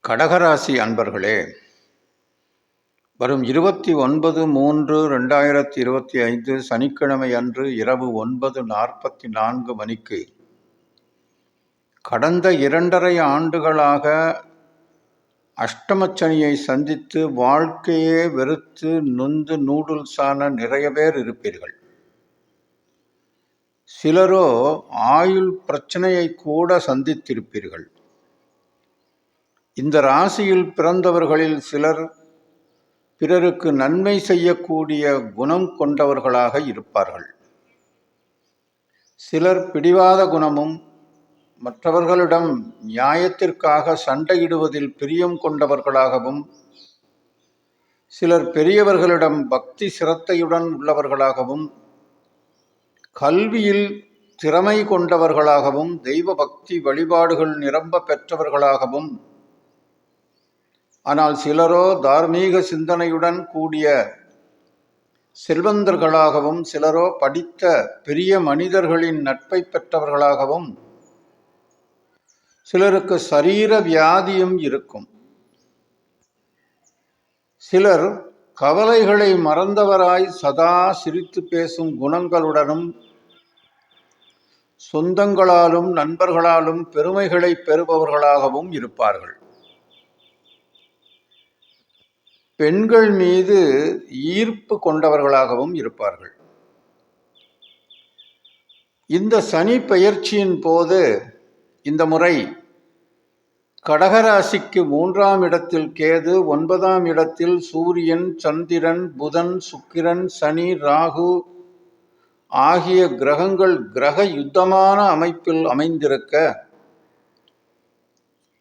கடகராசி அன்பர்களே, வரும் 29/3/2025 சனிக்கிழமை அன்று இரவு 9:44 மணிக்கு கடந்த 2½ ஆண்டுகளாக அஷ்டமச்சனியை சந்தித்து வாழ்க்கையே வெறுத்து நொந்து நூடுல்ஸான நிறைய பேர் இருப்பீர்கள். சிலரோ ஆயுள் பிரச்சனையை கூட சந்தித்திருப்பீர்கள். இந்த ராசியில் பிறந்தவர்களில் சிலர் பிறருக்கு நன்மை செய்யக்கூடிய குணம் கொண்டவர்களாக இருப்பார்கள். சிலர் பிடிவாத குணமும் மற்றவர்களிடம் நியாயத்திற்காக சண்டையிடுவதில் பிரியம் கொண்டவர்களாகவும், சிலர் பெரியவர்களிடம் பக்தி சிரத்தையுடன் உள்ளவர்களாகவும், கல்வியில் திறமை கொண்டவர்களாகவும், தெய்வ பக்தி வழிபாடுகள் நிரம்ப பெற்றவர்களாகவும், ஆனால் சிலரோ தார்மீக சிந்தனையுடன் கூடிய செல்வந்தர்களாகவும், சிலரோ படித்த பெரிய மனிதர்களின் நட்பை பெற்றவர்களாகவும், சிலருக்கு சரீர வியாதியும் இருக்கும். சிலர் கவலைகளை மறந்தவராய் சதா சிரித்து பேசும் குணங்களுடனும், சொந்தங்களாலும் நண்பர்களாலும் பெருமைகளை பெறுபவர்களாகவும் இருப்பார்கள். பெண்கள் மீது ஈர்ப்பு கொண்டவர்களாகவும் இருப்பார்கள். இந்த சனி பெயர்ச்சியின் போது இந்த முறை கடகராசிக்கு 3ஆம் இடத்தில் கேது, 9ஆம் இடத்தில் சூரியன், சந்திரன், புதன், சுக்கிரன், சனி, ராகு ஆகிய கிரகங்கள் கிரக யுத்தமான அமைப்பில் அமைந்திருக்க,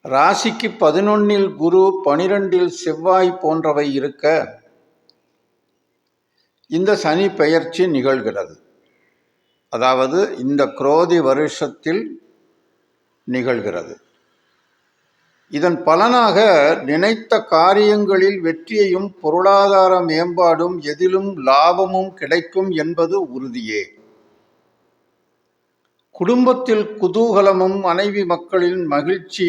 ராசிக்கு 11இல் குரு, 12இல் செவ்வாய் போன்றவை இருக்க இந்த சனி பெயர்ச்சி நிகழ்கிறது. அதாவது இந்த குரோதி வருஷத்தில் நிகழ்கிறது. இதன் பலனாக நினைத்த காரியங்களில் வெற்றியையும் பொருளாதார மேம்பாடும் எதிலும் லாபமும் கிடைக்கும் என்பது உறுதியே. குடும்பத்தில் குதூகலமும் மனைவி மக்களின் மகிழ்ச்சி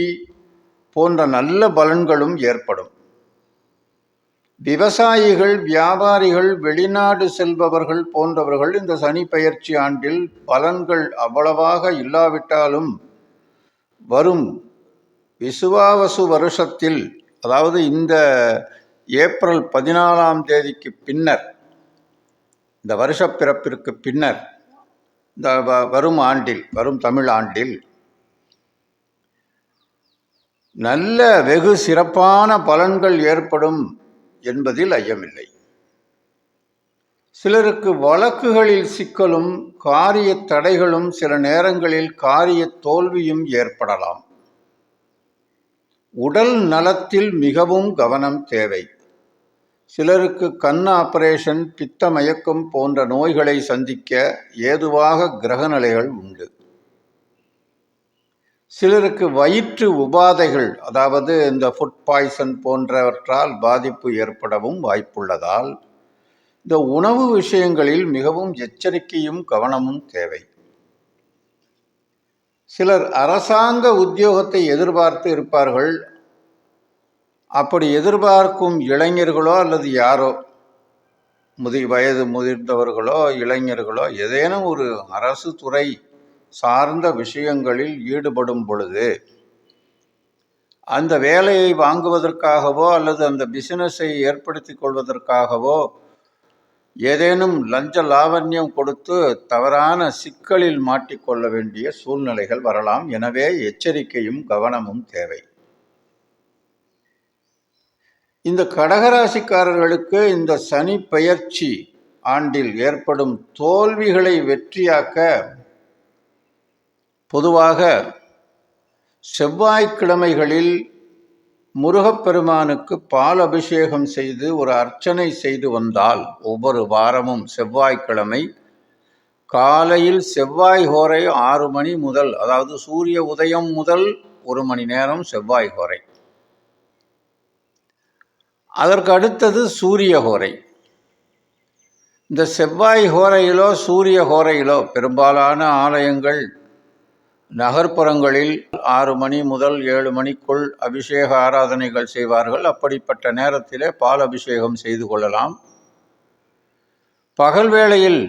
போன்ற நல்ல பலன்களும் ஏற்படும். விவசாயிகள், வியாபாரிகள், வெளிநாடு செல்பவர்கள் போன்றவர்கள் இந்த சனி பெயர்ச்சி ஆண்டில் பலன்கள் அவ்வளவாக இல்லாவிட்டாலும் வரும் விசுவாவசு வருஷத்தில், அதாவது இந்த ஏப்ரல் 14ஆம் தேதிக்கு பின்னர், இந்த வருஷப்பிறப்பிற்கு பின்னர், இந்த வரும் ஆண்டில், வரும் தமிழ் ஆண்டில் நல்ல வெகு சிறப்பான பலன்கள் ஏற்படும் என்பதில் ஐயமில்லை. சிலருக்கு வழக்குகளில் சிக்கலும் காரிய தடைகளும், சில நேரங்களில் காரிய தோல்வியும் ஏற்படலாம். உடல் நலத்தில் மிகவும் கவனம் தேவை. சிலருக்கு கண் ஆபரேஷன், பித்த மயக்கம் போன்ற நோய்களை சந்திக்க ஏதுவாக கிரகநிலைகள் உண்டு. சிலருக்கு வயிற்று உபாதைகள், அதாவது இந்த ஃபுட் பாய்சன் போன்றவற்றால் பாதிப்பு ஏற்படவும் வாய்ப்புள்ளதால் இந்த உணவு விஷயங்களில் மிகவும் எச்சரிக்கையும் கவனமும் தேவை. சிலர் அரசாங்க உத்தியோகத்தை எதிர்பார்த்து இருப்பார்கள். அப்படி எதிர்பார்க்கும் இளைஞர்களோ அல்லது யாரோ, வயது முதிர்ந்தவர்களோ இளைஞர்களோ ஏதேனும் ஒரு அரசு துறை சார்ந்த விஷயங்களில் ஈடுபடும் பொழுது அந்த வேலையை வாங்குவதற்காகவோ அல்லது அந்த பிசினஸை ஏற்படுத்தி கொள்வதற்காகவோ ஏதேனும் லஞ்ச லாவண்யம் கொடுத்து தவறான சிக்கலில் மாட்டிக்கொள்ள வேண்டிய சூழ்நிலைகள் வரலாம். எனவே எச்சரிக்கையும் கவனமும் தேவை. இந்த கடகராசிக்காரர்களுக்கு இந்த சனி பெயர்ச்சி ஆண்டில் ஏற்படும் தோல்விகளை வெற்றியாக்க பொதுவாக செவ்வாய்க்கிழமைகளில் முருகப்பெருமானுக்கு பால் அபிஷேகம் செய்து ஒரு அர்ச்சனை செய்து வந்தால், ஒவ்வொரு வாரமும் செவ்வாய்க்கிழமை காலையில் செவ்வாய் ஹோரை 6 மணி முதல், அதாவது சூரிய உதயம் முதல் 1 மணி நேரம் செவ்வாய் ஹோரை, அதற்கு அடுத்தது சூரிய ஹோரை. இந்த செவ்வாய் ஹோரையிலோ சூரிய ஹோரையிலோ பெரும்பாலான ஆலயங்கள் நகர்ப்புறங்களில் 6 மணி முதல் 7 மணிக்குள் அபிஷேக ஆராதனைகள் செய்வார்கள். அப்படிப்பட்ட நேரத்திலே பால் அபிஷேகம் செய்து கொள்ளலாம். பகல் வேளையில்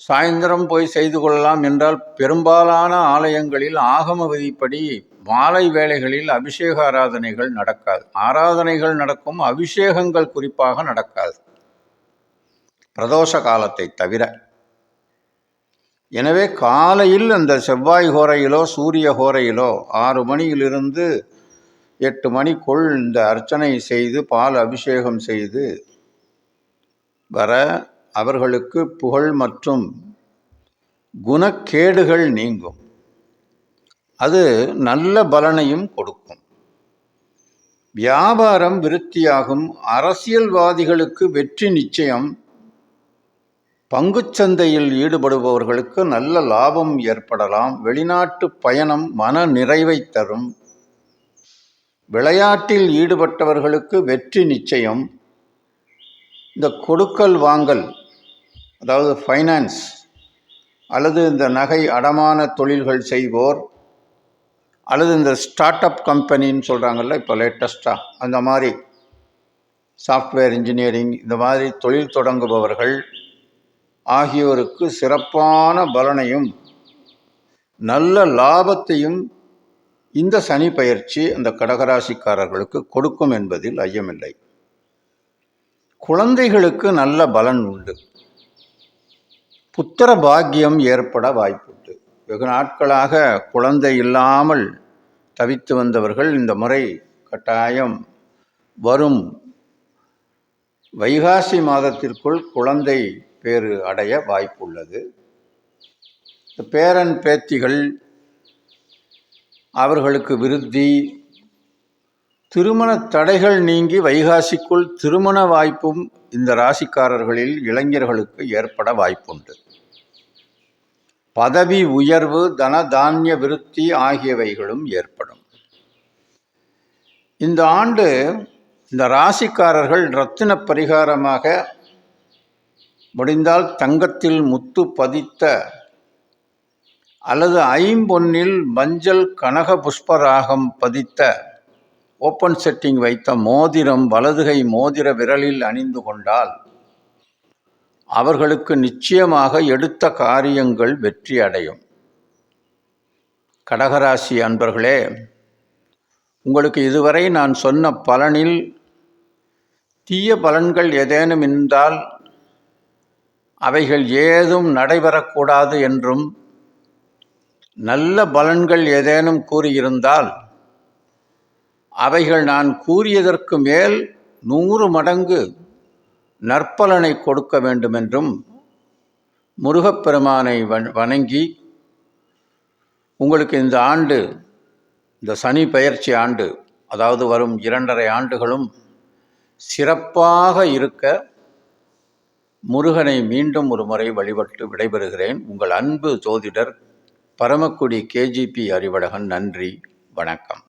சாயந்தரம் போய் செய்து கொள்ளலாம் என்றால் பெரும்பாலான ஆலயங்களில் ஆகம விதிப்படி மாலை வேளைகளில் அபிஷேக ஆராதனைகள் நடக்காது. ஆராதனைகள் நடக்கும், அபிஷேகங்கள் குறிப்பாக நடக்காது, பிரதோஷ காலத்தை தவிர. எனவே காலையில் அந்த செவ்வாய் ஹோரையிலோ சூரிய ஹோரையிலோ 6 மணியிலிருந்து 8 மணிக்குள் இந்த அர்ச்சனை செய்து பால் அபிஷேகம் செய்து வர அவர்களுக்கு புகழ் மற்றும் குணக்கேடுகள் நீங்கும். அது நல்ல பலனையும் கொடுக்கும். வியாபாரம் விருத்தியாகும். அரசியல்வாதிகளுக்கு வெற்றி நிச்சயம். பங்குச்சந்தையில் ஈடுபடுபவர்களுக்கு நல்ல லாபம் ஏற்படலாம். வெளிநாட்டு பயணம் மன நிறைவை தரும். விளையாட்டில் ஈடுபட்டவர்களுக்கு வெற்றி நிச்சயம். இந்த கொடுக்கல் வாங்கல், அதாவது ஃபைனான்ஸ் அல்லது இந்த நகை அடமான தொழில்கள் செய்வோர் அல்லது இந்த ஸ்டார்ட் அப் கம்பெனின்னு சொல்கிறாங்கல்ல இப்போ லேட்டஸ்ட்டாக, அந்த மாதிரி சாஃப்ட்வேர் இன்ஜினியரிங் இந்த மாதிரி தொழில் தொடங்குபவர்கள் ஆகியோருக்கு சிறப்பான பலனையும் நல்ல லாபத்தையும் இந்த சனி பயிற்சி அந்த கடகராசிக்காரர்களுக்கு கொடுக்கும் என்பதில் ஐயமில்லை. குழந்தைகளுக்கு நல்ல பலன் உண்டு. புத்திர பாக்கியம் ஏற்பட வாய்ப்புண்டு. வெகு நாட்களாக குழந்தை இல்லாமல் தவித்து வந்தவர்கள் இந்த முறை கட்டாயம் வரும் வைகாசி மாதத்திற்குள் குழந்தை பேறு அடைய வாய்ப்புள்ளது. பேரன் பேத்திகள் அவர்களுக்கு விருத்தி, திருமண தடைகள் நீங்கி வைகாசிக்குள் திருமண வாய்ப்பும் இந்த ராசிக்காரர்களில் இளைஞர்களுக்கு ஏற்பட வாய்ப்புண்டு. பதவி உயர்வு, தன தானிய விருத்தி ஆகியவைகளும் ஏற்படும். இந்த ஆண்டு இந்த ராசிக்காரர்கள் ரத்தின பரிகாரமாக முடிந்தால் தங்கத்தில் முத்து பதித்த அல்லது ஐம்பொன்னில் மஞ்சள் கனக புஷ்பராகம் பதித்த ஓப்பன் செட்டிங் வைத்த மோதிரம் வலதுகை மோதிர விரலில் அணிந்து கொண்டால் அவர்களுக்கு நிச்சயமாக எடுத்த காரியங்கள் வெற்றி அடையும். கடகராசி அன்பர்களே, உங்களுக்கு இதுவரை நான் சொன்ன பலனில் தீய பலன்கள் ஏதேனும் இருந்தால் அவைகள் ஏதும் நடைபெறக்கூடாது என்றும், நல்ல பலன்கள் ஏதேனும் கூறியிருந்தால் அவைகள் நான் கூறியதற்கு மேல் 100 மடங்கு நற்பலனை கொடுக்க வேண்டுமென்றும் முருகப்பெருமானை வணங்கி உங்களுக்கு இந்த ஆண்டு, இந்த சனி பெயர்ச்சி ஆண்டு, அதாவது வரும் 2.5 ஆண்டுகளும் சிறப்பாக இருக்க முருகனை மீண்டும் ஒரு முறை வழிபட்டு விடைபெறுகிறேன். உங்கள் அன்பு ஜோதிடர் பரமக்குடி KGP அறிவழகன். நன்றி, வணக்கம்.